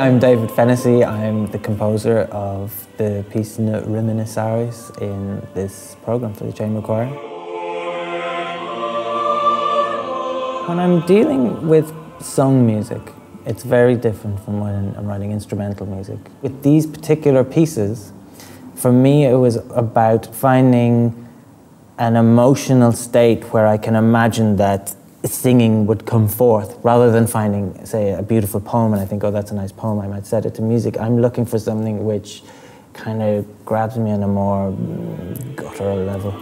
I'm David Fennessy. I'm the composer of the piece Ne Reminiscaris in this programme for the chamber choir. When I'm dealing with sung music, it's very different from when I'm writing instrumental music. With these particular pieces, for me it was about finding an emotional state where I can imagine that singing would come forth, rather than finding, say, a beautiful poem and I think, oh, that's a nice poem, I might set it to music. I'm looking for something which kind of grabs me on a more guttural level.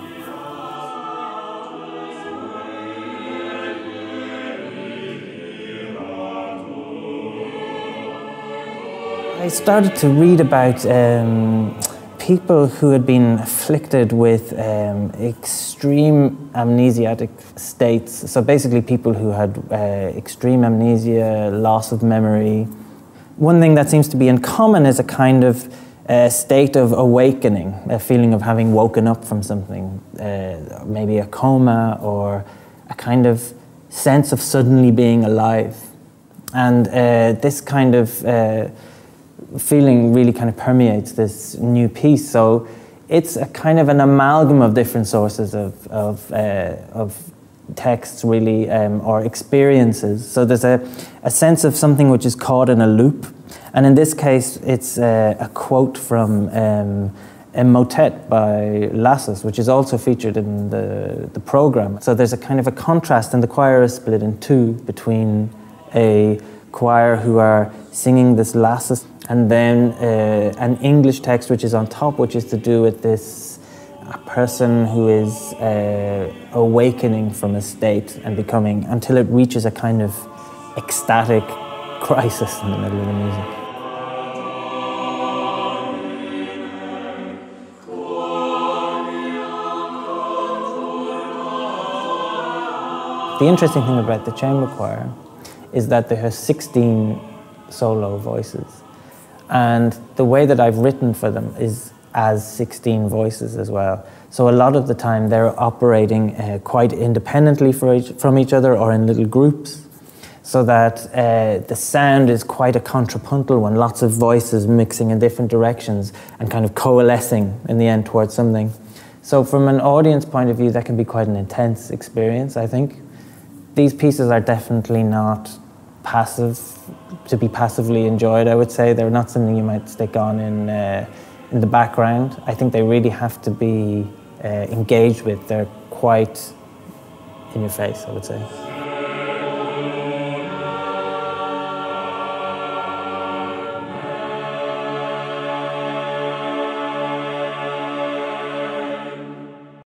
I started to read about people who had been afflicted with extreme amnesiatic states. So basically people who had extreme amnesia, loss of memory. One thing that seems to be in common is a kind of state of awakening, a feeling of having woken up from something, maybe a coma or a kind of sense of suddenly being alive. And this kind of feeling really kind of permeates this new piece. So it's a kind of an amalgam of different sources of texts, really, or experiences. So there's a sense of something which is caught in a loop. And in this case, it's a quote from a motet by Lassus, which is also featured in the programme. So there's a kind of a contrast, and the choir is split in two between a choir who are singing this Lassus and then an English text which is on top, which is to do with this person who is awakening from a state and becoming, until it reaches a kind of ecstatic crisis in the middle of the music. The interesting thing about the chamber choir is that there are 16 solo voices. And the way that I've written for them is as 16 voices as well. So a lot of the time they're operating quite independently from each other or in little groups, so that the sound is quite a contrapuntal one, lots of voices mixing in different directions and kind of coalescing in the end towards something. So from an audience point of view, that can be quite an intense experience, I think. These pieces are definitely not to be passively enjoyed, I would say. They're not something you might stick on in the background. I think they really have to be engaged with. They're quite in your face, I would say.